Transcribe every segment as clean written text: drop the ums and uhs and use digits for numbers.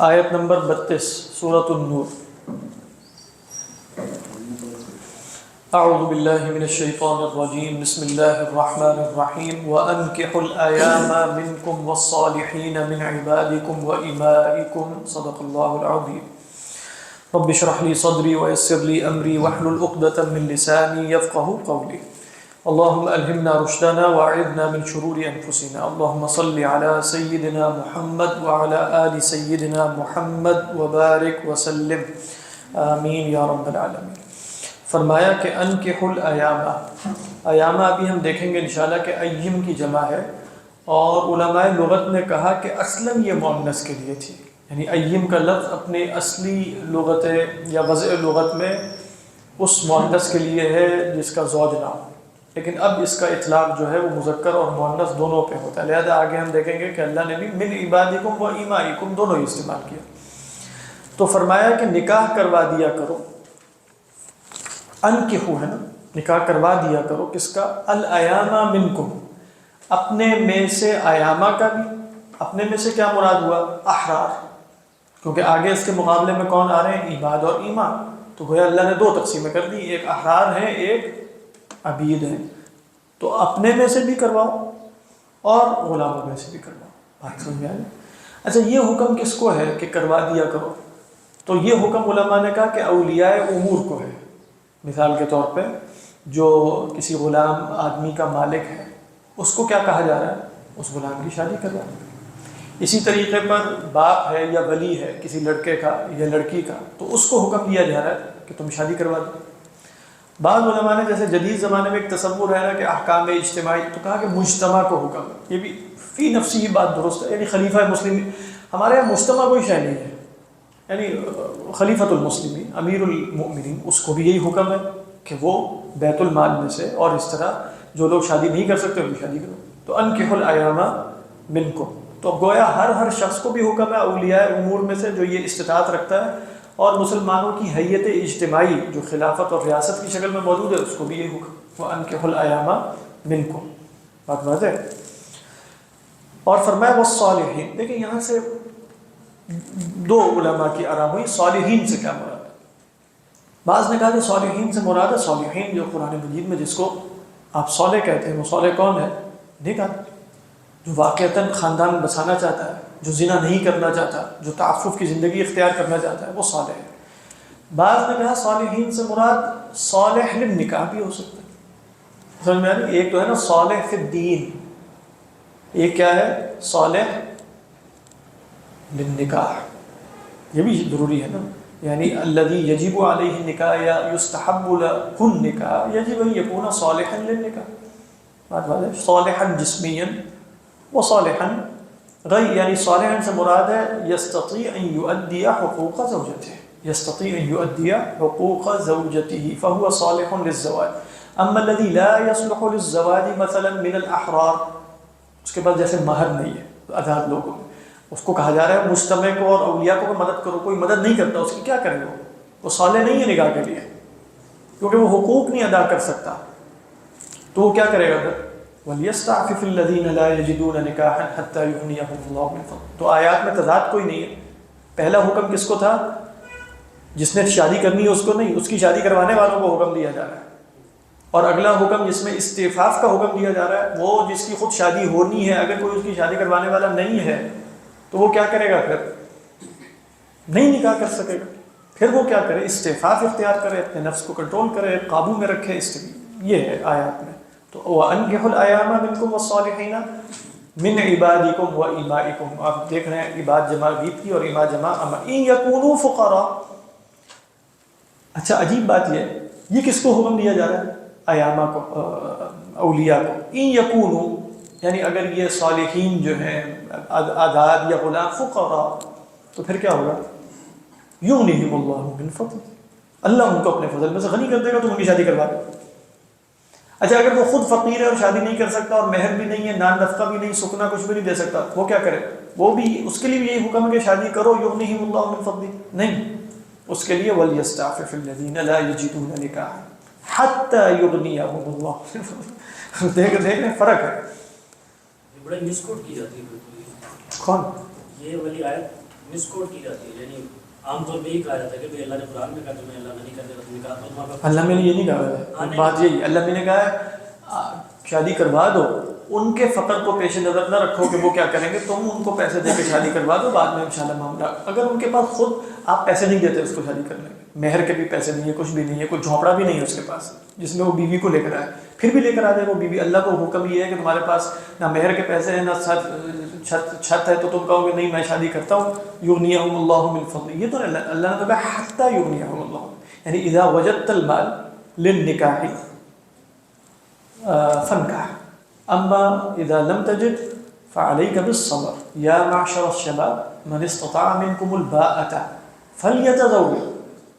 آیت نمبر 32 سورۃ النور۔ اعوذ باللہ من الشیطان الرجیم، بسم اللہ الرحمن الرحیم۔ وَأَنكِحُوا الْأَيَامَ مِنكُمْ وَالصَّالِحِينَ مِنْ عِبَادِكُمْ وَإِمَائِكُمْ صدق اللہ العظیم۔ رب اشرح لي صدری ويسر لي أمری واحلل عقدة من لسانی يفقهوا قولی۔ اللهم ألهمنا رشدنا وأعذنا من شرور أنفسنا۔ اللهم صل على سيدنا محمد وعلى آل سيدنا محمد وبارك وسلم آمین یا رب العالمین۔ فرمایا کہ انکحوا الایام، ایامہ ابھی ہم دیکھیں گے انشاءاللہ کہ ایم کی جمع ہے، اور علماء لغت نے کہا کہ اصلاً یہ مؤنث کے لیے تھی، یعنی ایم کا لفظ اپنے اصلی لغت یا وضع لغت میں اس مؤنث کے لیے ہے جس کا زوج نہ ہو، لیکن اب اس کا اطلاق جو ہے وہ مذکر اور مؤنث دونوں پہ ہوتا ہے، لہذا آگے ہم دیکھیں گے کہ اللہ نے بھی من عبادکم و ایمائکم دونوں ہی استعمال کیا۔ تو فرمایا کہ نکاح کروا دیا کرو، انکحوا ہے نا، نکاح کروا دیا کرو کس کا؟ الایامہ منکم، اپنے میں سے، ایامہ کا بھی، اپنے میں سے کیا مراد ہوا؟ احرار، کیونکہ آگے اس کے مقابلے میں کون آ رہے ہیں؟ عباد اور ایماء، تو گویا اللہ نے دو تقسیمیں کر دی، ایک احرار ہیں ایک عبید ہیں، تو اپنے میں سے بھی کرواؤ اور غلاموں میں سے بھی کرواؤ۔ بات سمجھ میں آئی؟ اچھا، یہ حکم کس کو ہے کہ کروا دیا کرو؟ تو یہ حکم علماء نے کہا کہ اولیاء امور کو ہے۔ مثال کے طور پہ جو کسی غلام آدمی کا مالک ہے، اس کو کیا کہا جا رہا ہے؟ اس غلام کی شادی کروا۔ اسی طریقے پر باپ ہے یا ولی ہے کسی لڑکے کا یا لڑکی کا، تو اس کو حکم دیا جا رہا ہے کہ تم شادی کروا دو۔ بعض علماء نے جیسے جدید زمانے میں ایک تصور ہے نا کہ احکام اجتماعی، تو کہا کہ مجتمع کو حکم ہے، یہ بھی فی نفسی ہی بات درست ہے، یعنی خلیفہ مسلم، ہمارے یہاں مجتمع کوئی شے نہیں ہے، یعنی خلیفۃ المسلمین امیر المؤمنین، اس کو بھی یہی حکم ہے کہ وہ بیت المال میں سے، اور اس طرح جو لوگ شادی نہیں کر سکتے ان کی شادی کرو۔ تو انکحوا الایام منکم، تو گویا ہر شخص کو بھی حکم ہے، اولیاء امور میں سے جو یہ استطاعت رکھتا ہے، اور مسلمانوں کی حیت اجتماعی جو خلافت اور ریاست کی شکل میں موجود ہے، اس کو بھی یہ حکم، وَأَنكِحُوا الْأَيَامَ مِنكُم، بات واضح ہے۔ اور فرمایا وَالصَّالِحِينَ، دیکھیں یہاں سے دو علماء کی آراء ہوئی، صالحین سے کیا مراد ہے؟ بعض نے کہا کہ صالحین سے مراد ہے صالحین جو قرآن مجید میں جس کو آپ صالح کہتے ہیں، وہ صالح کون ہے؟ نیک آدمی، جو واقعتاً خاندان بسانا چاہتا ہے، جو زنا نہیں کرنا چاہتا، جو تعفف کی زندگی اختیار کرنا چاہتا ہے، وہ صالح ہے۔ بعض نے کہا صالحین سے مراد صالح للنکاح بھی ہو سکتا ہے۔ سمجھ میں آ رہی؟ ایک تو ہے نا صالح فی الدین، ایک کیا ہے؟ صالح للنکاح، یہ بھی ضروری ہے نا، یعنی الذی یجب علیہ النکاح یا یستحب لہ النکاح یجب ان یکون صالحا للنکاح، بات واضح ہے، صالحا جسمیا وصالحا غیر، یعنی صالحا سے مراد ہے یستطیع ان یؤدی حقوق زوجته، یستطیع ان یؤدی حقوق زوجته فهو صالح للزواج۔ اما الذي لا يصلح للزواج مثلا من الاحرار، اس کے بعد جیسے مہر نہیں ہے آزاد لوگوں میں، اس کو کہا جا رہا ہے مجتمع کو اور اولیاء کو مدد کرو، کوئی مدد نہیں کرتا، اس کی کیا کرے وہ صالح نہیں ہے نکاح کے لیے، کیونکہ وہ حقوق نہیں ادا کر سکتا، تو وہ کیا کرے گا پھر؟ وَلْيَسْتَعْفِفِ الَّذِينَ لَا يَجِدُونَ نِكَاحًا حَتَّى يُغْنِيَهُمُ اللَّهُ مِن فَضْلِهِ۔ تو آیات میں تضاد کوئی نہیں ہے، پہلا حکم کس کو تھا؟ جس نے شادی کرنی ہے اس کو نہیں، اس کی شادی کروانے والوں کو حکم دیا جا رہا ہے، اور اگلا حکم جس میں استعفاف کا حکم دیا جا رہا ہے، وہ جس کی خود شادی ہونی ہے، اگر کوئی اس کی شادی کروانے والا نہیں ہے تو وہ کیا کرے گا؟ پھر نہیں نکاح کر سکے گا، پھر وہ کیا کرے؟ استعفاف اختیار کرے، اپنے نفس کو کنٹرول کرے، قابو میں رکھے، یہ ہے آیات میں۔ تو وَأَنكِحُوا الْأَيَامَ مِنكُمْ وَالصَّالِحِينَ مِنْ عِبَادِكُمْ وَإِمَائِكُمْ، آپ دیکھ رہے ہیں عباد جمع عبید کی اور ایماء جمع اما، إِن يَكُونُوا فُقَرَاء۔ اچھا عجیب بات یہ کس کو حکم دیا جا رہا ہے؟ ایامہ کو، اولیاء کو۔ إِن يَكُونُوا یعنی اگر یہ صالحین جو ہیں آزاد یا غلام فقراء، تو پھر کیا ہوگا؟ یغنیہم اللہ من فضل، اللہ ان کو اپنے فضل میں سے غنی کر دے گا، تم ان کی شادی کروا دو۔ اچھا اگر وہ خود فقیر ہے اور شادی نہیں کر سکتا، اور مہر بھی نہیں ہے، نان نفقہ بھی نہیں، سکنا کچھ بھی نہیں دے سکتا، وہ کیا کرے؟ وہ بھی، اس کے لیے بھی یہی حکم ہے کہ شادی کرو، یغنیہم اللہ من فضل، نہیں، اس کے لیے وَلْيَسْتَعْفِفِ الَّذِينَ لَا يَجِدُونَ نِكَاحًا حَتَّى يُغْنِيَهُمُ اللَّهُ۔ دیکھ رہے فرق ہے، بڑا مس کوٹ کی جاتی ہے کون یہ والی آیت مس کوٹ کی جاتی ہے، یعنی عام طور پہ یہ کہا جاتا ہے کہ بھائی اللہ نے قرآن میں کہا تمہیں اللہ نے نہیں کرتے تو نکاح پر وہاں پر اللہ میں نے یہ نہیں کہا ہے، بات یہی اللہ میں نے کہا ہے شادی کروا دو، ان کے فقر کو پیش نظر نہ رکھو کہ وہ کیا کریں گے، تم ان کو پیسے دے کے شادی کروا دو، بعد میں انشاءاللہ معاملہ، اگر ان کے پاس خود آپ پیسے نہیں دیتے اس کو شادی کرنے کے، مہر کے بھی پیسے نہیں ہے، کچھ بھی نہیں ہے، کوئی جھونپڑا بھی نہیں ہے اس کے پاس جس میں وہ بیوی کو لے کر آئے، پھر بھی لے کر آ جائے وہ بیوی، اللہ کو حکم یہ ہے کہ تمہارے پاس نہ مہر کے پیسے ہیں نہ چھت ہے، تو تم کہو گے نہیں میں شادی کرتا ہوں، یغنیہم اللہ من فضلہ، یہ تو اللہ نے کہا حتی یغنیہم اللہ، یعنی اذا وجدت المال للنکاح فانکح اما اذا لم تجد فعليك بالصبر یا معشر الشباب من استطاع منکم الباءۃ فلیتزوج،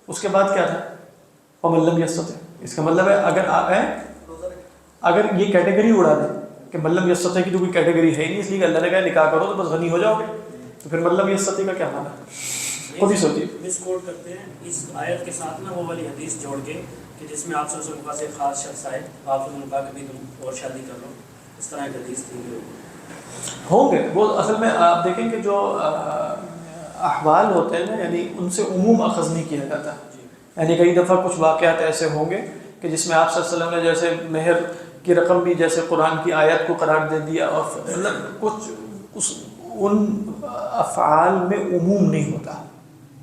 اس کے بعد کیا تھا ومن لم یستطع، اس کا مطلب ہے اگر آپ ہیں، اگر یہ کیٹیگری اڑا دیں کہ من لم یستطع کی تو کوئی کیٹیگری ہے نہیں، اس لیے کہ اللہ نے کہا نکاح کرو تو بس غنی ہو جاؤ گے، تو پھر من لم یستطع کا کیا معنی ہے، خود ہی سوچیے۔ مس کوٹ کرتے ہیں اس آیت کے ساتھ نا وہ والی حدیث جوڑ کے کہ جس میں آپ صلی اللہ علیہ وسلم کے پاس ایک خاص شخص آئے، آپ نے کہا کہ بھی تم اور شادی کر لو، اس طرح ایک حدیث تھی ہوں گے وہ، اصل میں آپ دیکھیں کہ جو احوال ہوتے ہیں نا، یعنی ان سے عموم اخذ نہیں کیا جاتا، یعنی کئی دفعہ کچھ واقعات ایسے ہوں گے کہ جس میں آپ صلی اللہ علیہ وسلم نے جیسے مہر کی رقم بھی جیسے قرآن کی آیت کو قرار دے دیا، اور مطلب کچھ ان افعال میں عموم نہیں ہوتا،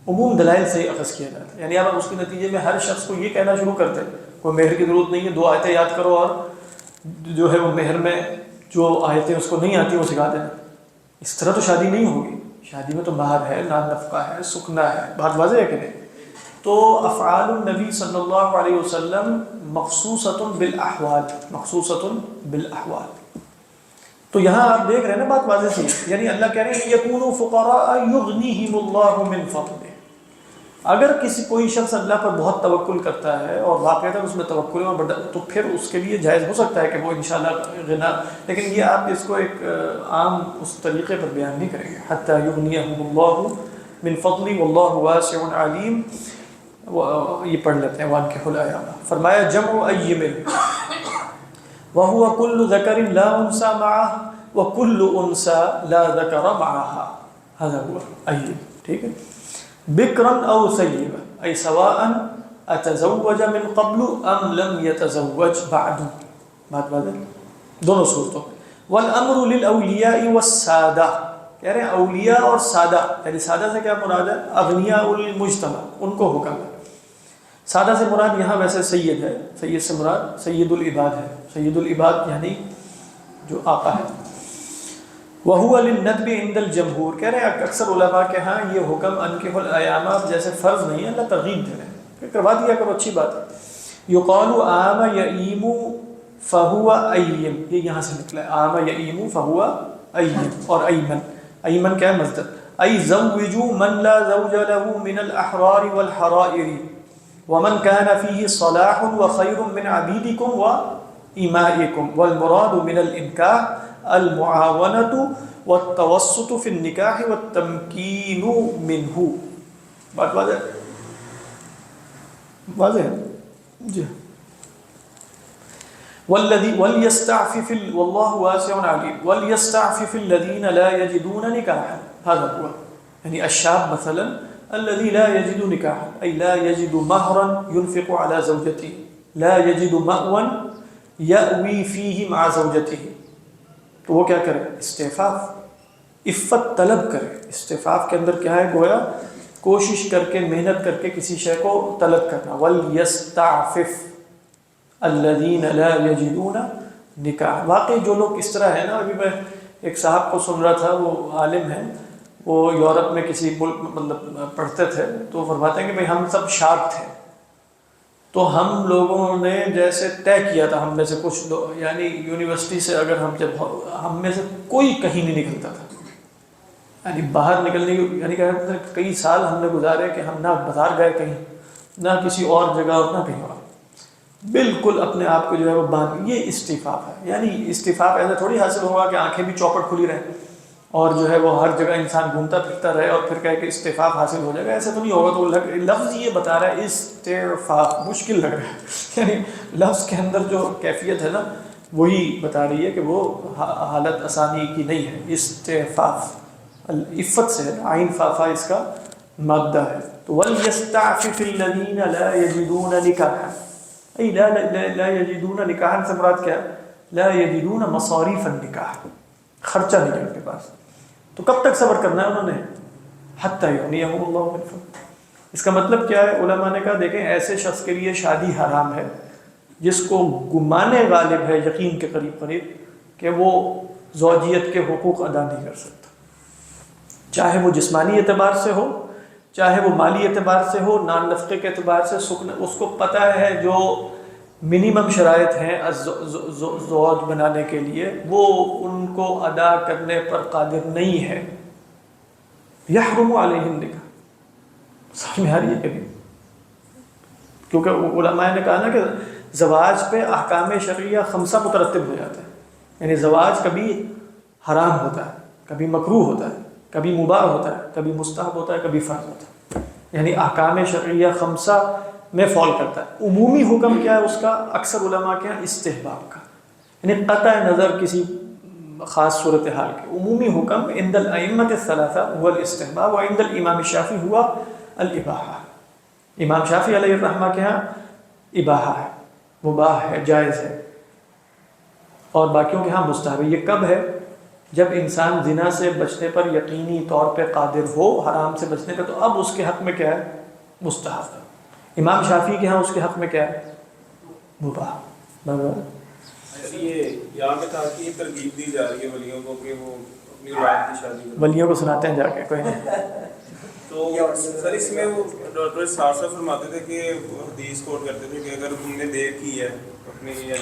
عموم دلائل سے ہی اخذ کیا جاتا ہے، یعنی اب اس کے نتیجے میں ہر شخص کو یہ کہنا شروع کرتے ہیں کوئی مہر کی ضرورت نہیں ہے، 2 آیتیں یاد کرو اور جو ہے وہ مہر میں جو آیتیں اس کو نہیں آتی وہ سکھا دینا، اس طرح تو شادی نہیں ہوگی، شادی میں تو مہر ہے، نان نفقہ ہے، سکنا ہے، بات واضح ہے کہ نہیں؟ تو افعال النبی صلی اللہ علیہ وسلم مخصوصۃ بالاحوال، مخصوصۃ بالاحوال، تو یہاں آپ دیکھ رہے ہیں نا بات واضح سی، یعنی اللہ کہہ رہے ہیں یکونوا فقراء یغنیہم اللہ من فضلہ، اگر کسی کوئی شخص اللہ پر بہت توکل کرتا ہے اور واقعتاً اس میں توکل اور تو پھر اس کے لیے جائز ہو سکتا ہے کہ وہ انشاءاللہ غنا، لیکن یہ آپ اس کو ایک عام اس طریقے پر بیان نہیں کریں گے، حتی یغنیہم اللہ من فضلہ واللہ واسع علیم، یہ پڑھ لیتے ہیں وانکحوا الایام، فرمایا جمع ایم وهو كل ذکر لا انثى معه وكل انثى لا ذکر معها، هذا هو ایم، ٹھیک ہے، بکرا او ثیبا ای سواء اتزوج من قبل ام لم يتزوج بعد، بات واضح دونوں صورتوں میں، والامر للاولیاء والسادہ، کہہ رہے ہیں اولیاء اور سادہ، یعنی سادہ سے کیا مراد ہے، اغنیاء المجتمع، ان کو حکم ہے، سادہ سے مراد یہاں ویسے سید ہے، سید سے مراد سید العباد ہے، سید العباد یعنی جو آقا ہے، وَهُوَ لِلنَّدْبِ عِنْدَ الْجَمْهُورِ، کہہ رہے ہیں اکثر علماء کے ہاں یہ حکم انکحوا الایام جیسے فرض نہیں ہے، اللہ ترغیب دے رہے ہیں کہ کروا دیا کرو، اچھی بات ہے، یقال عام یعیم فهو ایم، یہ یہاں سے نکلا ہے، عام یعیم فهو ایم، اور ایمن، ایمن کیا ہے مصدر، ای زوجوا من لا زوج له من الاحرار والحرائر ومن كان فيه صلاح وخير من عبيدكم وإمائكم والمراد من الإنكاح المعاونة والتوسط في النكاح والتمكين منه، بات واضح واضح ہے جی، وليستعفف والله واسع عليم وليستعفف الذين لا يجدون نكاحا، هذا هو، يعني الشاب مثلا الذي لا يجد نكاحا أي لا يجد مهرا ينفق على زوجته، لا يجد مأوى يأوي فيه مع زوجته، تو وہ کیا کرے، استعفاف، عفت طلب کرے، استعفاف کے اندر کیا ہے، گویا کوشش کر کے محنت کر کے کسی شے کو طلب کرنا، وَلْيَسْتَعْفِفْ الَّذِينَ لَا يَجِدُونَ نِكَاحًا، واقعی جو لوگ اس طرح ہیں نا، ابھی میں ایک صاحب کو سن رہا تھا، وہ عالم ہیں، وہ یورپ میں کسی ملک مطلب پڑھتے تھے، تو فرماتے ہیں کہ بھئی ہم سب شارک تھے، تو ہم لوگوں نے جیسے طے کیا تھا، ہم میں سے کچھ لوگ، یعنی یونیورسٹی سے اگر ہم میں سے کوئی کہیں نہیں نکلتا تھا، یعنی باہر نکلنے کی، یعنی کہ کئی سال ہم نے گزارے کہ ہم نہ بازار گئے کہیں، نہ کسی اور جگہ اور نہ کہیں اور، بالکل اپنے آپ کو جو ہے وہ باندھ، یہ استعفاف ہے، یعنی استعفاف ایسا تھوڑی حاصل ہوگا کہ آنکھیں بھی چوپٹ کھلی رہیں اور جو ہے وہ ہر جگہ انسان گھومتا پھرتا رہے اور پھر کہے کہ استعفاف حاصل ہو جائے گا، ایسا تو نہیں ہوگا، تو لفظ یہ بتا رہا ہے استعفاف، مشکل لگ رہا ہے، یعنی لفظ کے اندر جو کیفیت ہے نا وہی بتا رہی ہے کہ وہ حالت آسانی کی نہیں ہے، استعفاف، العفت سے ہے، عین فافا اس کا مادہ ہے. تو وَلْيَسْتَعْفِفِ الَّذِينَ لَا يَجِدُونَ نِكَاحًا، لا لا یجدون نکاحًا سے مراد کیا ہے؟ لا یجدون مصاریف النکاح، خرچہ نہیں ہے ان کے پاس. تو کب تک صبر کرنا ہے انہوں نے؟ حتی یغنیہم اللہ من فضلہ. اس کا مطلب کیا ہے؟ علماء نے کہا دیکھیں ایسے شخص کے لیے شادی حرام ہے جس کو گمان غالب ہے یقین کے قریب قریب کہ وہ زوجیت کے حقوق ادا نہیں کر سکتا، چاہے وہ جسمانی اعتبار سے ہو، چاہے وہ مالی اعتبار سے ہو، نان نفقے کے اعتبار سے. اس کو پتہ ہے جو منیمم شرائط ہیں زوج بنانے کے لیے وہ ان کو ادا کرنے پر قادر نہیں ہے. یحرم علیہ النکاح، سمجھ میں آ رہی ہے کبھی؟ کیونکہ علماء نے کہا نا کہ زواج پہ احکام شرعیہ خمسہ مترتب ہو جاتے ہیں. یعنی زواج کبھی حرام ہوتا ہے، کبھی مکروہ ہوتا ہے، کبھی مباح ہوتا ہے، کبھی مستحب ہوتا ہے، کبھی فرض ہوتا ہے. یعنی احکام شرعیہ خمسہ میں فال کرتا ہے. عمومی حکم کیا ہے اس کا؟ اکثر علماء کے یہاں استحباب کا، یعنی قطع نظر کسی خاص صورتحال کے. عمومی حکم عند الائمۃ الثلاثہ هو الاستحباب وعند الامام الشافعی ہوا الاباحہ. امام شافعی علیہ الرحمہ کے ہاں اباحہ ہے، مباح ہے، جائز ہے، اور باقیوں کے ہاں مستحب ہے. یہ کب ہے؟ جب انسان زنا سے بچنے پر یقینی طور پہ قادر ہو، حرام سے بچنے پہ، تو اب اس کے حق میں کیا ہے؟ مستحب ہے. امام شافعی کے ہاں اس کے حق میں کیا ہے؟ مباح. یہ یہاں پہ تھا کہ ترغیب دی جا رہی ہے ولیوں کو کہ وہ اپنی اولاد کی شادی کریں. ولیوں کو سناتے ہیں جا کے کوئی نہیں. تو سر اس میں وہ ڈاکٹر صاحب فرماتے تھے کہ وہ حدیث کوٹ کرتے تھے کہ اگر تم نے دیر کی ہے اپنی اس کی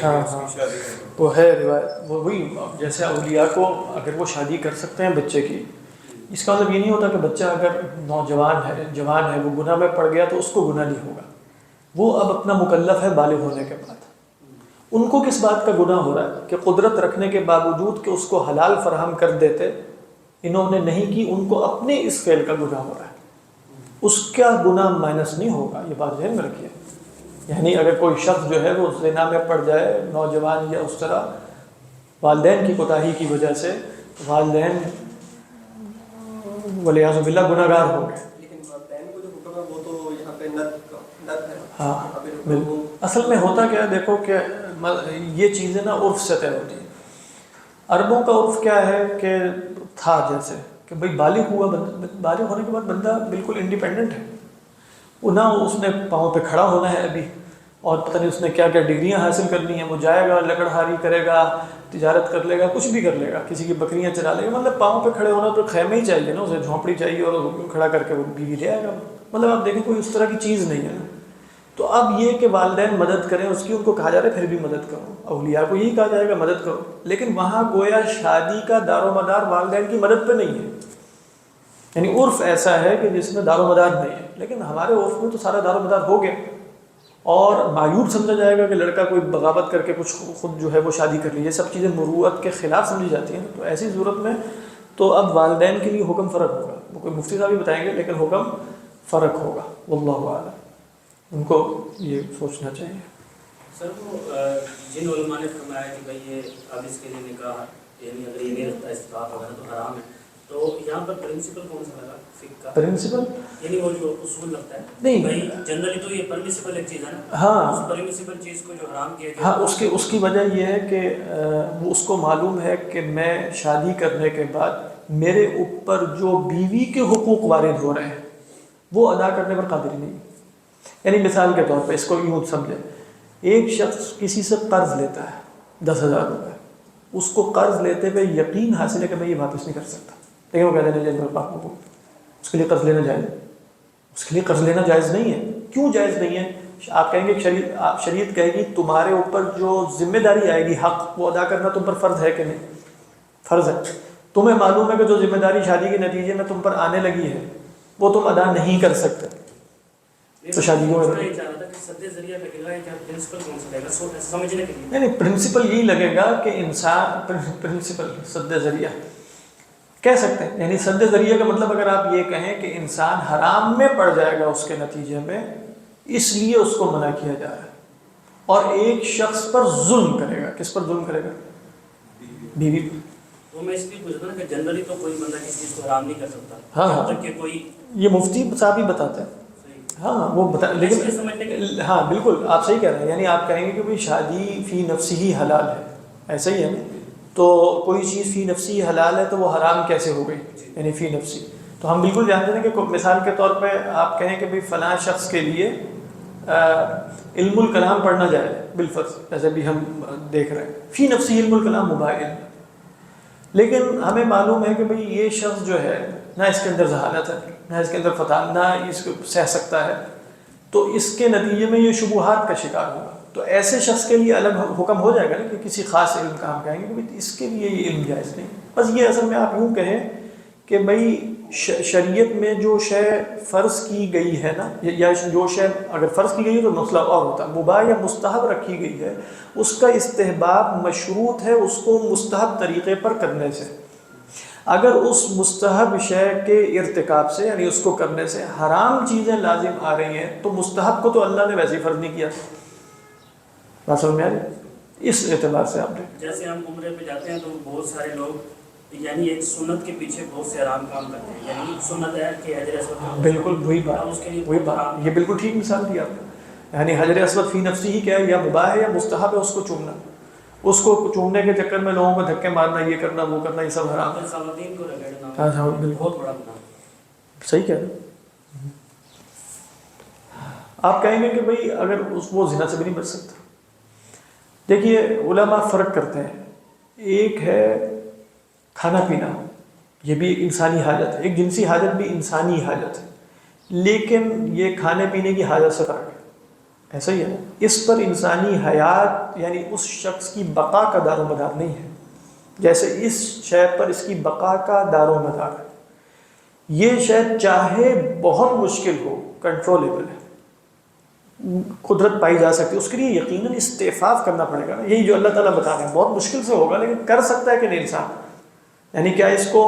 شادی کریں. وہ ہے روایت، وہی جیسے اولیاء کو اگر وہ شادی کر سکتے ہیں بچے کی، اس کا مطلب یہ نہیں ہوتا کہ بچہ اگر نوجوان ہے، جوان ہے، وہ گناہ میں پڑ گیا تو اس کو گناہ نہیں ہوگا. وہ اب اپنا مکلف ہے بالغ ہونے کے بعد. ان کو کس بات کا گناہ ہو رہا ہے کہ قدرت رکھنے کے باوجود کہ اس کو حلال فراہم کر دیتے، انہوں نے نہیں کی، ان کو اپنے اس فعل کا گناہ ہو رہا ہے. اس کا گناہ مائنس نہیں ہوگا، یہ بات ذہن میں رکھیے. یعنی اگر کوئی شخص جو ہے وہ زنا میں پڑ جائے، نوجوان یا اس طرح، والدین کی کوتاہی کی وجہ سے والدین ولیعاذ باللہ گناہ گار ہو گئے. لیکن والدین کو جو حکم ہے وہ تو یہاں پہ ند ہے. ہاں اصل میں ہوتا کیا ہے، دیکھو کہ یہ چیزیں نا عرف سے طے ہوتی ہیں. عربوں کا عرف کیا ہے کہ تھا جیسے کہ بھئی بالغ ہوا، بالغ ہونے کے بعد بندہ بالکل انڈیپینڈنٹ ہے. وہ نہ اس نے پاؤں پہ کھڑا ہونا ہے ابھی، اور پتہ نہیں اس نے کیا کیا ڈگریاں حاصل کرنی ہیں. وہ جائے گا، لکڑہاری کرے گا، تجارت کر لے گا، کچھ بھی کر لے گا، کسی کی بکریاں چرا لے گا. مطلب پاؤں پہ کھڑے ہونا تو خیمے ہی چاہیے نا، اسے جھونپڑی چاہیے اور کھڑا کر کے وہ بیوی لے آئے گا. مطلب آپ دیکھیں کوئی اس طرح کی چیز نہیں ہے نا. تو اب یہ کہ والدین مدد کریں اس کی، ان کو کہا جا رہا ہے پھر بھی مدد کرو. اولیاء کو یہی کہا جائے گا مدد کرو، لیکن وہاں گویا شادی کا دار و مدار والدین کی مدد پہ نہیں ہے. یعنی عرف ایسا ہے کہ جس میں دار و مدار نہیں ہے، لیکن ہمارے عرف میں تو سارا دار و مدار ہو گیا، اور معیوب سمجھا جائے گا کہ لڑکا کوئی بغاوت کر کے کچھ خود جو ہے وہ شادی کر لی. یہ سب چیزیں مروت کے خلاف سمجھی جاتی ہیں. تو ایسی صورت میں تو اب والدین کے لیے حکم فرق ہوگا. وہ کوئی مفتی صاحب بھی بتائیں گے، لیکن حکم فرق ہوگا. واللہ اعلم. ان کو یہ سوچنا چاہیے. سر وہ جن علماء نے فرمایا کہ بھائی یہ اب اس کے لیے نکاح یعنی اگر یہ نہیں رکھتا استطاعت وغیرہ تو حرام ہے، تو یہاں پر پرنسپل کون سا لگا فقہ کا؟ پرنسپل یعنی وہ جو اصول لگتا ہے نہیں، بھائی جنرلی تو یہ پرمیسیبل ایک چیز ہے نا. ہاں اس پرمیسیبل چیز کو جو حرام کیا گیا، ہاں اس کی وجہ یہ ہے کہ وہ اس کو معلوم ہے کہ میں شادی کرنے کے بعد میرے اوپر جو بیوی کے حقوق وارد ہو رہے ہیں وہ ادا کرنے پر قادر نہیں. یعنی مثال کے طور پہ اس کو یوں سمجھے، ایک شخص کسی سے قرض لیتا ہے 10,000 روپے، اس کو قرض لیتے ہوئے یقین حاصل ہے کہ میں یہ واپس نہیں کر سکتا، لیکن وہ کہتے ہیں جائز میرے پاس حقوق، اس کے لیے قرض لینا جائز ہے. اس کے لیے قرض لینا جائز نہیں ہے. کیوں جائز نہیں ہے؟ آپ کہیں گے شریعت کہے گی تمہارے اوپر جو ذمہ داری آئے گی حق وہ ادا کرنا تم پر فرض ہے کہ نہیں؟ فرض ہے. تمہیں معلوم ہے کہ جو ذمہ داری شادی کے نتیجے میں تم پر آنے لگی ہے وہ تم ادا نہیں کر سکتے، تو شادی کو نہیں. پرنسپل یہی لگے گا کہ انسان پرنسپل سد ذریعہ کہہ سکتے ہیں. یعنی سد ذریعہ کا مطلب اگر آپ یہ کہیں کہ انسان حرام میں پڑ جائے گا اس کے نتیجے میں، اس لیے اس کو منع کیا جا رہا ہے. اور ایک شخص پر ظلم کرے گا. کس پر ظلم کرے گا؟ بیوی پر. وہ میں اس لیے پوچھ رہا تھا کہ جنرلی تو کوئی بندہ کسی چیز کو حرام نہیں کر سکتا ہاں جب ہاں تک کہ کوئی یہ مفتی صاحب ہی بتاتے ہیں. ہاں وہ بتا لیکن ہاں بالکل آپ صحیح کہہ رہے ہیں. یعنی آپ کہیں گے کہ بھائی شادی فی نفسی ہی حلال ہے, ایسا ہی ہے نا. تو کوئی چیز فی نفسی حلال ہے تو وہ حرام کیسے ہو گئی, یعنی فی نفسی. تو ہم بالکل جانتے ہیں کہ مثال کے طور پہ آپ کہیں کہ بھائی فلاں شخص کے لیے علم الکلام پڑھنا جائے بالفرض, جیسے بھی ہم دیکھ رہے ہیں فی نفسی علم الکلام مباح ہے, لیکن ہمیں معلوم ہے کہ بھئی یہ شخص جو ہے نہ اس کے اندر ذہانت ہے, نہ اس کے اندر فتح, نہ اس کو سہ سکتا ہے, تو اس کے نتیجے میں یہ شبہات کا شکار ہوگا. تو ایسے شخص کے لیے الگ حکم ہو جائے گا نا کہ کسی خاص علم کا ہم کہیں گے کہ اس کے لیے یہ علم جائز نہیں. بس یہ اصل میں آپ یوں کہیں کہ بھئی شریعت میں جو شے فرض کی گئی ہے نا, یا جو شے اگر فرض کی گئی ہے تو مسئلہ اور ہوتا ہے, مباح یا مستحب رکھی گئی ہے, اس کا استحباب مشروط ہے اس کو مستحب طریقے پر کرنے سے. اگر اس مستحب شے کے ارتکاب سے یعنی اس کو کرنے سے حرام چیزیں لازم آ رہی ہیں تو مستحب کو تو اللہ نے ویسے ہی فرض نہیں کیا. بات سمجھ میں آ رہی؟ اس اعتبار سے آپ نے جیسے ہم عمرے پہ جاتے ہیں تو بہت سارے لوگ یعنی ایک سنت کے پیچھے بہت سے حرام کام کرتے ہیں, یعنی سنت ہے کہ حجر اسود بالکل وہی بات یہ بالکل ٹھیک مثال دی آپ نے. یعنی حجر اسود فی نفسی ہی کیا ہے, یا مباح ہے یا مستحب ہے اس کو چومنا, اس کو چومنے کے چکر میں لوگوں کو دھکے مارنا, یہ کرنا وہ کرنا, یہ سب حرام ہے. خواتین کو رگڑنا ہاں بالکل بہت بڑا گناہ. صحیح کہہ رہے ہیں. آپ کہیں گے کہ بھئی اگر وہ زنا سے بھی نہیں بچ سکتا. دیکھیے علماء فرق کرتے ہیں, ایک ہے کھانا پینا, یہ بھی ایک انسانی حاجت ہے, ایک جنسی حاجت بھی انسانی حاجت ہے, لیکن یہ کھانے پینے کی حاجت سے فرق ہے. ایسا ہی ہے نا, اس پر انسانی حیات یعنی اس شخص کی بقا کا دار و مدار نہیں ہے, جیسے اس شے پر اس کی بقا کا دار و مدار ہے. یہ شے چاہے بہت مشکل ہو کنٹرولیبل ہے, قدرت پائی جا سکتی ہے, اس کے لیے یقیناً استعفاف کرنا پڑے گا نا. یہی جو اللہ تعالیٰ بتا رہے ہیں بہت مشکل سے ہوگا, لیکن کر سکتا ہے کہ نہیں انسان. یعنی کیا اس کو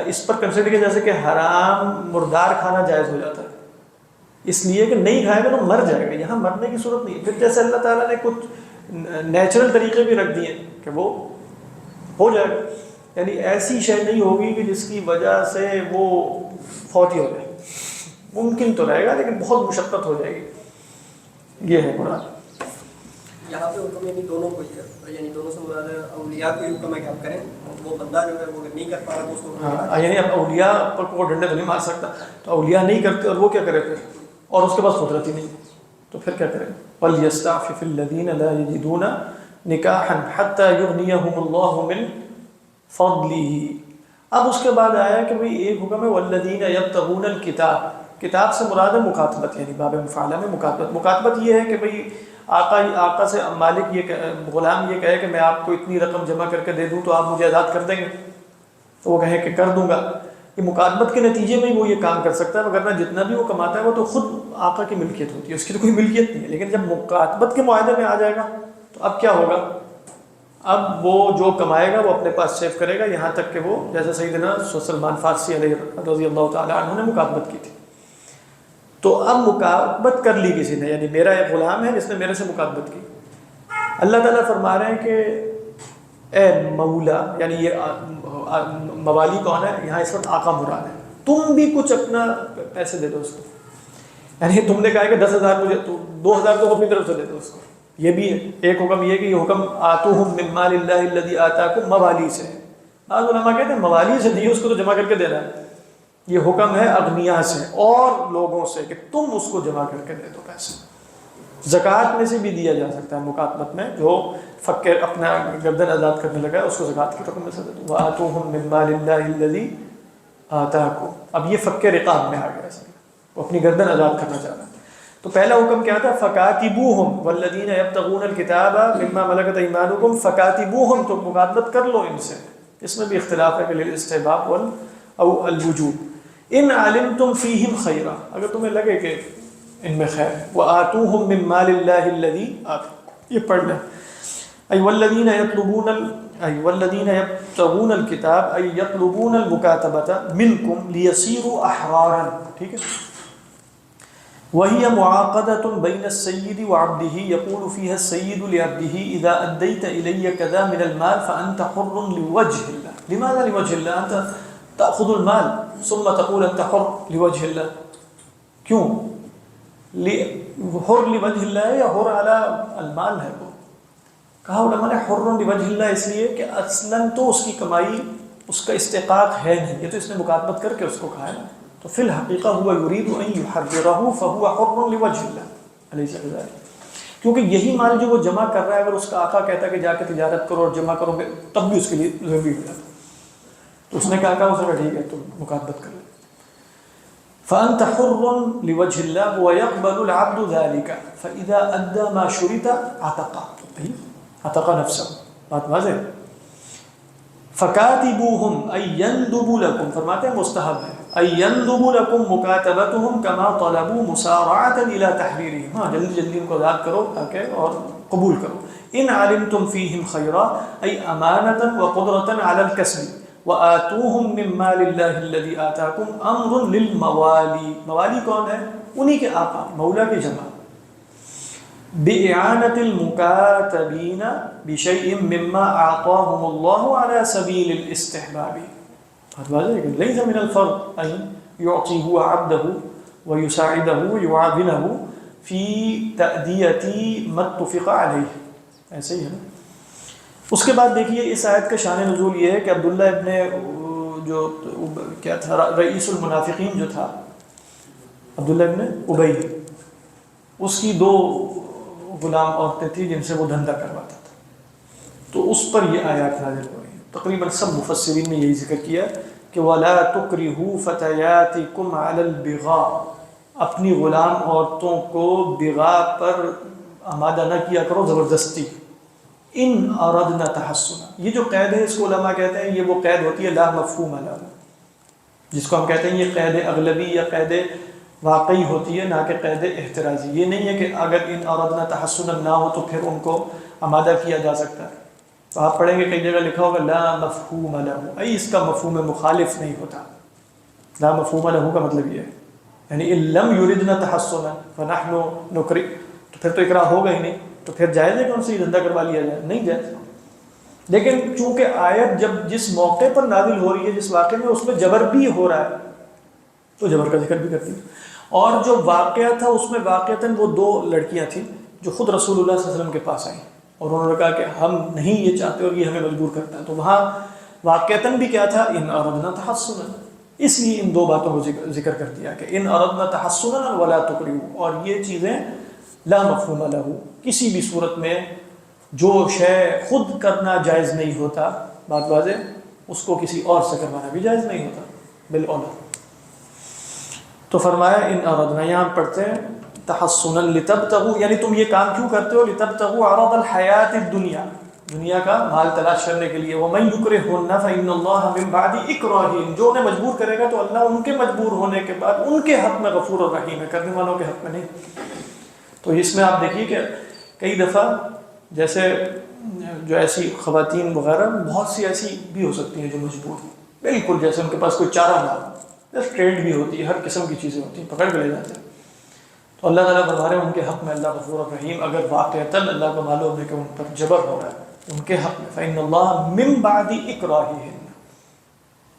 اس پر کنسیڈر کیا جیسے کہ حرام مردار کھانا جائز ہو جاتا ہے, اس لیے کہ نہیں کھائے گا تو مر جائے گا. یہاں مرنے کی صورت نہیں. پھر جیسے اللہ تعالیٰ نے کچھ نیچرل طریقے بھی رکھ دیے کہ وہ ہو جائے گا, یعنی ایسی شے نہیں ہوگی کہ جس کی وجہ سے وہ فوت ہی ہو جائے. ممکن تو رہے گا لیکن بہت مشقت ہو جائے گی. یہ ہے مراد. یہاں پہ حکم یعنی دونوں کو ہی ہے, یعنی دونوں سے مراد ہے اولیاء کو حکم ہے کہ آپ کریں, وہ بندہ جو ہے وہ نہیں کر پا رہا تو اس کو ہاں یعنی اب اولیاء پر کو ڈنڈے تو نہیں مار سکتا, تو اولیاء نہیں کرتے اور وہ کیا کرے پھر, اور اس کے پاس قدرت ہی نہیں تو پھر کیا کرے. وَلْيَسْتَعْفِفِ الَّذِينَ لَا يَجِدُونَ نِكَاحًا حَتَّى يُغْنِيَهُمُ اللَّهُ مِنْ فَضْلِهِ. اب اس کے بعد آیا کہ بھئی ایک حکم ہے وَالَّذِينَ يَبْتَغُونَ الْكِتَابَ. کتاب سے مراد ہے مکاتبت, یعنی باب مفعلہ میں مکاتبت. مکاتبت یہ ہے کہ بھئی آقا سے مالک یہ غلام یہ کہے کہ میں آپ کو اتنی رقم جمع کر کے دے دوں تو آپ مجھے آزاد کر دیں گے, تو وہ کہے کہ کر دوں گا. یہ مکاتبت کے نتیجے میں وہ یہ کام کر سکتا ہے, وگرنہ جتنا بھی وہ کماتا ہے وہ تو خود آقا کی ملکیت ہوتی ہے, اس کی تو کوئی ملکیت نہیں ہے. لیکن جب مکاتبت کے معاہدے میں آ جائے گا تو اب کیا ہوگا, اب وہ جو کمائے گا وہ اپنے پاس سیو کرے گا, یہاں تک کہ وہ جیسے سیدنا سلمان فارسی علیہ رضی اللہ تعالیٰ عنہ نے مکاتبت کی تھی. تو اب مکاتبت کر لی کسی نے, یعنی میرا ایک غلام ہے جس نے میرے سے مکاتبت کی. اللہ تعالیٰ فرما رہے ہیں کہ اے مولا, یعنی یہ موالی کون ہے یہاں اس وقت آقا مراد ہے, تم بھی کچھ اپنا پیسے دے دو اس کو. یعنی تم نے کہا کہ 10,000 مجھے, تو 2,000 تو اپنی طرف سے دے دو اس کو. یہ بھی ہے ایک حکم, یہ کہ یہ حکم آتوہم من مال اللہ الذی آتاکم موالی سے. بعض علماء کہتے ہیں موالی سے نہیں, اس کو تو جمع کر کے دینا ہے. یہ حکم ہے اغنیاء سے اور لوگوں سے کہ تم اس کو جمع کر کے دے دو پیسے. زکوٰۃ میں سے بھی دیا جا سکتا ہے مکاتبت میں, جو فقیر اپنا گردن آزاد کرنے لگا ہے اس کو زکوٰۃ کی رقم میں سے دے دو. وآتوہم من مال اللہ الذی آتاکم. اب یہ فق رقاب میں آ گیا, وہ اپنی گردن آزاد کرنا چاہ رہا ہے. تو پہلا حکم کیا تھا, فکاتبوہم والذین یبتغون الکتاب مما ملکت ایمانکم فکاتبوہم, تو مکاتبت کر لو ان سے. اس میں بھی اختلاف ہے کہ للاستحباب او الوجوب. ان علمتم فیہم خیرا, اگر تمہیں لگے کہ ان میں خیر ہے. وآتوہم من مال اللہ الذی آتاکم, یہ پڑھ لیں. ای والذین یبتغون الکتاب ای یطلبون المکاتبۃ منکم لیصیروا احرارا. ٹھیک ہے, وهي معاقدة بين السيد وعبده يقول فيها السيد لعبده إذا أديت إلي كذا من المال فأنت حر لوجه الله. لماذا لوجه الله؟ أنت تأخذ المال ثم تقول أنت حر لوجه الله. کیوں؟ حر لوجہ اللہ یا حر علی المال ہے؟ وہ کہا علماء نے حر لوجہ اللہ اس لیے کہ اصلاً تو اس کی کمائی اس کا استحقاق ہے نہیں، یہ تو اس نے مکاتبت کر کے اس کو کہا ہے نا، تو فی الحقیقہ ہوا یرید ان یحررہ فہو حر لوجہ اللہ علیہ وسلم. کیونکہ یہی مال جو وہ جمع کر رہا ہے، اگر اس کا آقا کہتا ہے کہ جا کے تجارت کرو اور جمع کرو گے تب بھی اس کے لیے ضروری ہو جاتا. تو اس نے کہا اس نے ٹھیک ہے تم مکاتبت کر لو. فأنت حر لوجه الله ويقبل العبد ذلك فإذا أدى ما شرط عتق نفسه. بات واضح. فكاتبوهم أي يندب لكم، فرماتے ہیں مستحب ہے، أي يندب لكم مكاتبتهم كما طلبوا مسارعة إلى تحريرهم. ہاں جلدی جلدی ان کو آزاد کرو تاکہ اور قبول کرو. إن علمتم فيهم خيرا أي أمانة وقدرة على الكسب وآتوهم من مال الله الذي آتاكم امر للموالی. موالی کون ہے؟ انہی کے آقا، مولا کی جمع. بإعانة المكاتبين بشيء مما أعطاهم الله على سبيل الاستحباب. ليس من الفرض أن يعطي هو عبده ويساعده ويعاونه في تأدية ما اتفق عليه. ایسے ہی ہے. اس کے بعد دیکھیے اس آیت کا شان نزول یہ ہے کہ عبداللہ ابن جو کیا تھا رئیس المنافقین جو تھا، عبداللہ ابن ابی، اس کی 2 غلام عورتیں تھیں جن سے وہ دھندا کرواتا تھا. تو اس پر یہ آیات نازل ہو رہی ہیں. تقریباً سب مفسرین نے یہی ذکر کیا کہ وَلَا تُكْرِهُ فَتَيَاتِكُمْ عَلَى الْبِغَاءِ، اپنی غلام عورتوں کو بغا پر آمادہ نہ کیا کرو زبردستی. ان اردنا تحسنا، یہ جو قید ہے اس کو علماء کہتے ہیں یہ وہ قید ہوتی ہے لا مفہوم لہ، جس کو ہم کہتے ہیں یہ قید اغلبی یا قید واقعی ہوتی ہے، نہ کہ قید احترازی. یہ نہیں ہے کہ اگر ان اردنا تحسنا نہ ہو تو پھر ان کو آمادہ کیا جا سکتا ہے. تو آپ پڑھیں گے کئی جگہ لکھا ہوگا لا مفہوم لہ، ای اس کا مفہوم مخالف نہیں ہوتا. لا مفہوم لہ کا مطلب یہ ہے یعنی ان لم یردنا تحسنا فنحن نکری، تو پھر تو اقرار ہوگا ہی نہیں، تو پھر جائز ہے کہ ان سے دھندا کروا لیا جائے؟ نہیں جائز. لیکن چونکہ آیت جب جس موقع پر نازل ہو رہی ہے، جس واقعے میں، اس میں جبر بھی ہو رہا ہے تو جبر کا ذکر بھی کرتی ہے. اور جو واقعہ تھا اس میں واقعتاً وہ 2 لڑکیاں تھیں جو خود رسول اللہ صلی اللہ علیہ وسلم کے پاس آئیں اور انہوں نے کہا کہ ہم نہیں یہ چاہتے اور یہ ہمیں مجبور کرتا ہے. تو وہاں واقعتاً بھی کیا تھا؟ ان اردنا تحسنا. اس لیے ان 2 باتوں کو ذکر کر دیا کہ ان اردنا تحسنا ولا تکرہوا، اور یہ چیزیں لا مفہوم لہ، کسی بھی صورت میں جو شے خود کرنا جائز نہیں ہوتا، بات واضح، اس کو کسی اور سے کروانا بھی جائز نہیں ہوتا بالاولا. تو فرمایا ان اردنا، یہاں پڑھتے ہیں تحسنا لتبتغوا، یعنی تم یہ کام کیوں کرتے ہو؟ لتبتغوا عرض الحیات الدنیا، دنیا کا مال تلاش کرنے کے لیے. ومن یکرہن فإن اللہ من بعد اکراہہن، جو انہیں مجبور کرے گا تو اللہ ان کے مجبور ہونے کے بعد ان کے حق میں غفور الرحیم ہے، کرنے والوں کے حق میں نہیں. تو اس میں آپ دیکھیے کہ کئی دفعہ جیسے جو ایسی خواتین وغیرہ بہت سی ایسی بھی ہو سکتی ہیں جو مجبور ہیں، بالکل جیسے ان کے پاس کوئی چارہ نہ ہو، بس ٹریڈ بھی ہوتی ہے، ہر قسم کی چیزیں ہوتی ہیں، پکڑ کے لے جاتے ہیں. تو اللہ تعالیٰ بتا رہے ہیں ان کے حق میں اللہ غفور الرحیم، اگر واقعتاً اللہ کو معلوم ہے کہ ان پر جبر ہو رہا ہے ان کے حق میں. فإن اللہ من بعد اکراہہن،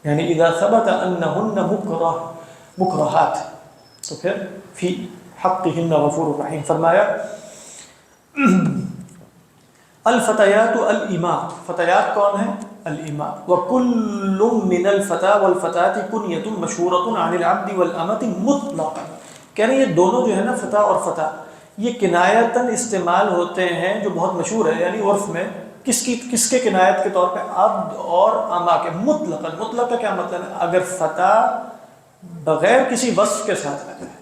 یعنی اذا ثبت انہن مکرہات، تو پھر فی حقہن غفور الرحیم. فرمایا الفتیات الاماء، فتیات کون ہیں؟ الاماء. وکل من الفتى والفتاة کنیۃ مشہورۃ عن العبد والامۃ مطلقا. کہہ رہے ہیں یہ دونوں جو ہے نا فتح اور فتح، یہ کنایتاً استعمال ہوتے ہیں جو بہت مشہور ہے، یعنی عرف میں کس کے کنایت کے طور پہ؟ عبد اور اما کے. مطلقا، مطلق کا کیا مطلب ہے؟ اگر فتح بغیر کسی وصف کے ساتھ آ جائے،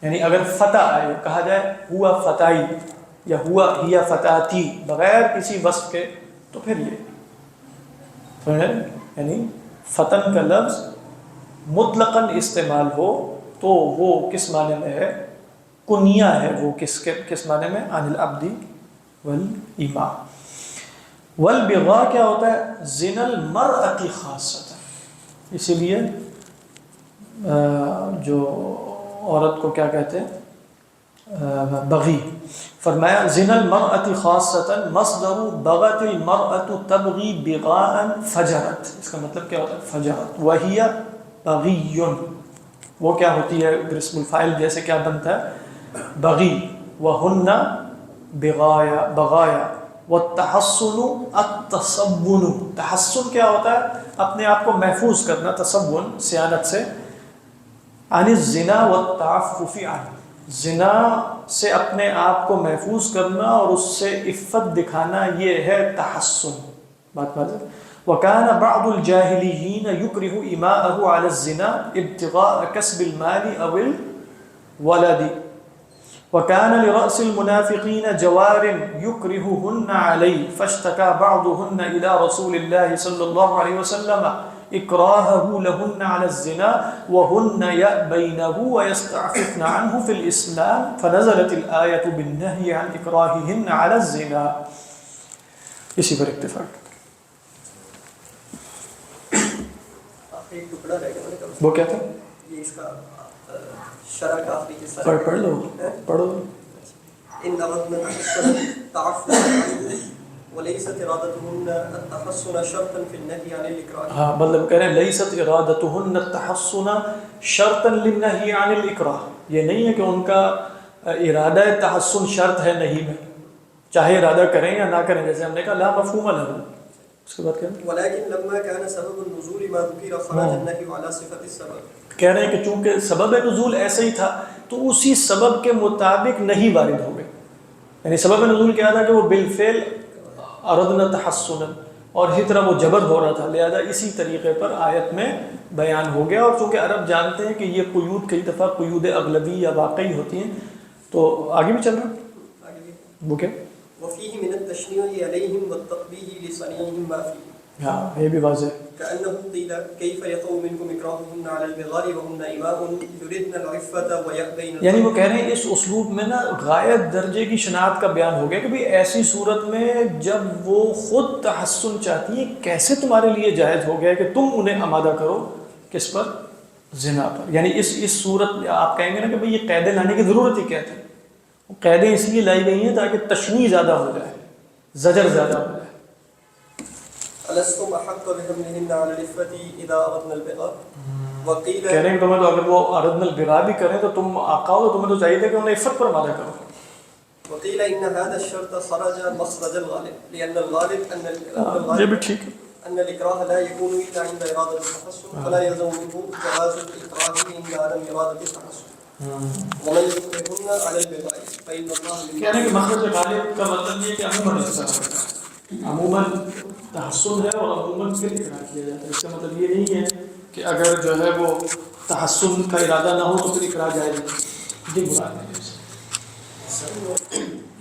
یعنی اگر فتح آئے، کہا جائے ہوا فتائی یا ہوا ہیا فتاتی، بغیر کسی وصف کے، تو پھر یہ سمجھیں، یعنی فتن کا لفظ مطلقاً استعمال ہو تو وہ کس معنی میں ہے؟ کنیہ ہے وہ. کس معنی میں؟ عن العبد والاماء. والبغاء کیا ہوتا ہے؟ زنا المرأة خاصتا. اسی لیے جو عورت کو کیا کہتے ہیں؟ بغی. فرمایا زنا المرأة خاصتا مصدر بغت المرأة تبغی بغاء فجرت. اس کا مطلب کیا ہوتا ہے؟ فجرت. وہی بغی، وہ کیا ہوتی ہے؟ اسم الفاعل جیسے کیا بنتا ہے؟ بغی. وہن بغایا بغایا. والتحصن التصون. تحصن کیا ہوتا ہے؟ اپنے آپ کو محفوظ کرنا، تصون سیانت سے. عن الزنا والتعفف عنه. زنا سے اپنے آپ کو محفوظ کرنا اور اس سے عفت دکھانا، یہ ہے تحصن. بات بات. وكان بعض الجاهليين يكره إماءه على الزنا ابتغاء كسب المال أو الولد. وكان لرأس المنافقين جوار يكرههن عليه فاشتكى بعضهن إلى رسول الله صلى الله عليه وسلم إكراهه لهن على الزنا وهن يأبينه ويستعففن عنه في الإسلام فنزلت الآية بالنهي عن إكراههن على الزنا. اسی پر اتفاق. ایک ٹکڑا رہ گیا، وہ کیا تھا؟ یہ اس کا شرح کا آخری حصہ. پڑھ لو پڑھو. ان اردنا تحصن تعفف وليست ارادتهن التحصن شرطا في النهي عن الاكراه. ہاں مطلب کہہ رہے ہیں لیست ارادتهن التحصن شرطا للنهي عن الاکراہ. یہ نہیں ہے کہ ان کا ارادہ تحصن شرط ہے نہیں میں، چاہے ارادہ کریں یا نہ کریں، جیسے ہم نے کہا لا مفہوم له. اس کے بعد کیا ہے؟ ولكن لما كان سبب النزول ما ذكر خرج النهي على صفة السبب. کہہ رہے ہیں کہ چونکہ سبب نزول ایسا ہی تھا تو اسی سبب کے مطابق نہیں وارد ہو گئے. یعنی سبب نزول کیا تھا کہ وہ بالفعل اردنا تحصنا، اور اسی طرح وہ جبر ہو رہا تھا، لہذا اسی طریقے پر آیت میں بیان ہو گیا. اور چونکہ عرب جانتے ہیں کہ یہ قیود کئی دفعہ قیود اغلبی یا واقعی ہوتی ہیں، تو آگے بھی چل رہا وہ کیا؟ وفيه من التشنيع عليهم والتقبيح لصنيعهم ما فيه. ہاں یہ بھی واضح. كأنه قيل كيف يقوم منكم إكراههن على البغاء وهن إماء يردن العفة ويأبين. یعنی وہ کہہ رہے ہیں اس اسلوب میں نا غایت درجے کی شناعت کا بیان ہو گیا کہ بھئی ایسی صورت میں جب وہ خود تحسن چاہتی ہیں، کیسے تمہارے لیے جائز ہو گیا کہ تم انہیں آمادہ کرو کس پر؟ زنا پر. یعنی اس صورت میں آپ کہیں گے نا کہ بھئی یہ قیدیں لانے کی ضرورت ہی کیا تھی؟ قیدیں اس لیے لائی گئی ہیں تاکہ تشنیع زیادہ ہو جائے، زجر زیادہ ہو جائے. ألستم أحق بحملهن على العفة إذا أردنا البغاء. وقيل کہہ رہے ہیں کہ تمہیں تو اگر وہ اردنا البغاء بھی کریں تو تم آقا ہو تو تمہیں تو چاہیے تھا کہ انہیں عفت پر آمادہ کرو. وقيل إن هذا الشرط خرج مخرج الغالب لأن الغالب یہ بھی ٹھیک ہے. أن الإكراه لا يكون إلا عند إرادة التحصن فلا يلزم منه جواز الإكراه عند عدم إرادة التحصن. ومن يكرهن على البغاء فإن الله کہہ رہے ہیں کہ مخرج غالب کا مطلب یہ کہ عموماً اس طرح ہوتا ہے، عموماً تحسن ہے اور عموماً پھر اقرار کیا جاتا ہے. اس کا مطلب یہ نہیں ہے کہ اگر جو ہے وہ تحسن کا ارادہ نہ ہو تو پھر اقرار جائز نہیں. یہ مراد ہے.